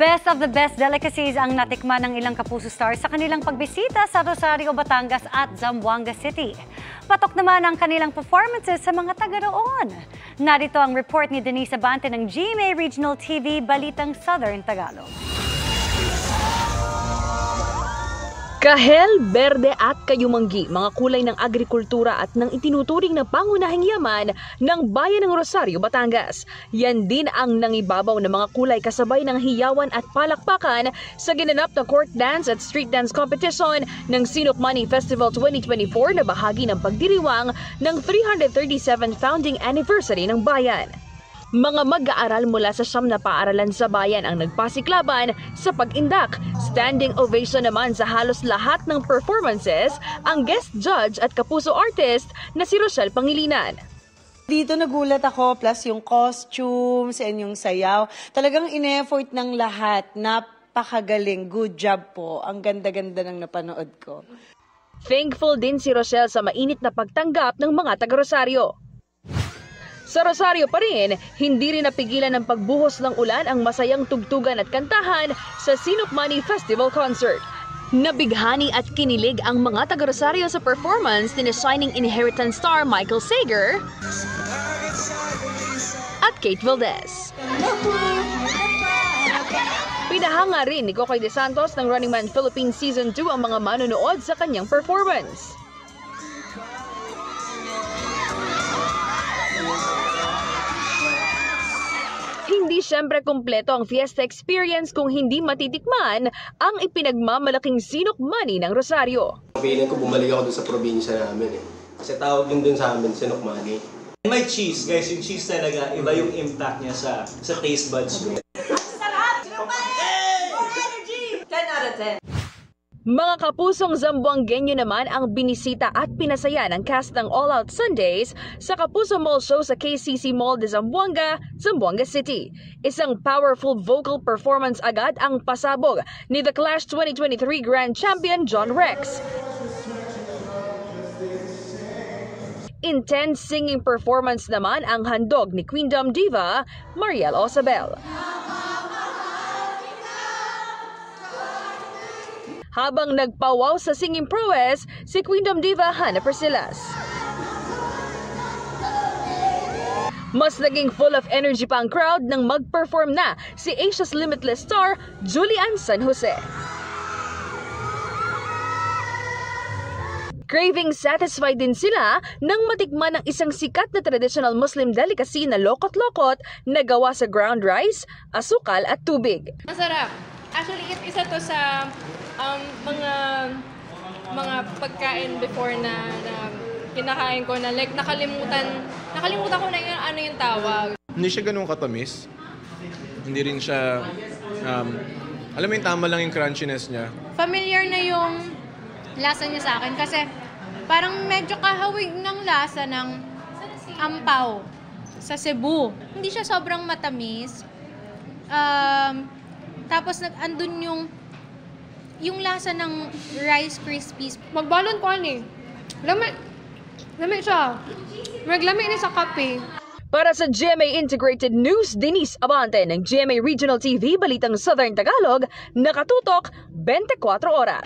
Best of the best delicacies ang natikman ng ilang Kapuso stars sa kanilang pagbisita sa Rosario, Batangas at Zamboanga City. Patok naman ang kanilang performances sa mga taga roon. Narito ang report ni Denise Abante ng GMA Regional TV, Balitang Southern Tagalog. Kahel, berde at kayumanggi, mga kulay ng agrikultura at ng itinuturing na pangunahing yaman ng bayan ng Rosario, Batangas. Yan din ang nangibabaw na mga kulay kasabay ng hiyawan at palakpakan sa ginanap na court dance at street dance competition ng Sinukmani Festival 2024 na bahagi ng pagdiriwang ng 337th founding anniversary ng bayan. Mga mag-aaral mula sa 9 na paaralan sa bayan ang nagpasiklaban sa pag-indak. Standing ovation naman sa halos lahat ng performances ang guest judge at Kapuso artist na si Rochelle Pangilinan. Dito nagulat ako, plus yung costumes and yung sayaw. Talagang in-effort ng lahat. Napakagaling. Good job po. Ang ganda-ganda ng napanood ko. Thankful din si Rochelle sa mainit na pagtanggap ng mga taga-Rosario. Sa Rosario pa rin, hindi rin napigilan ng pagbuhos ng ulan ang masayang tugtugan at kantahan sa Sinukmani Festival Concert. Nabighani at kinilig ang mga taga-Rosario sa performance ni Shining Inheritance star Michael Sager at Kate Valdez. Pinahanga rin ni Kokoy De Santos ng Running Man Philippines Season 2 ang mga manonood sa kanyang performance. Hindi siyempre kumpleto ang fiesta experience kung hindi matitikman ang ipinagmamalaking Sinukmani ng Rosario. Feeling ko bumalik ako dun sa probinsya namin eh. Kasi tawag din dun sa amin, Sinukmani. May cheese, guys. Yung cheese talaga, iba yung impact niya sa taste buds mo. Sarap! Sinukmani! More energy! 10 out of 10. Mga kapusong Zamboangueño naman ang binisita at pinasaya ng cast ng All Out Sundays sa Kapuso Mall Show sa KCC Mall de Zamboanga, Zamboanga City. Isang powerful vocal performance agad ang pasabog ni The Clash 2023 Grand Champion John Rex. Intense singing performance naman ang handog ni Queendom Diva Mariel Osabel. Habang nagpawaw sa singing prowess si Queendom Diva Hana Persilas. Mas naging full of energy pa ang crowd nang mag-perform na si Asia's Limitless star Julian San Jose. Craving satisfied din sila nang matikman ng isang sikat na traditional Muslim delicacy na lokot-lokot na gawa sa ground rice, asukal at tubig. Masarap. Actually, isa to sa mga pagkain before na kinakain ko na like nakalimutan ko na yung ano yung tawag. Hindi siya ganun katamis. Hindi rin siya alam mo yung tama lang yung crunchiness niya. Familiar na yung lasa niya sa akin kasi parang medyo kahawig ng lasa ng ampaw sa Cebu. Hindi siya sobrang matamis. Tapos andun yung lasa ng Rice Krispies. Magbalon ko ani. Lami siya. Maglami ni sa kape. Para sa GMA Integrated News, Denise Abante ng GMA Regional TV, Balitang Southern Tagalog, nakatutok 24 oras.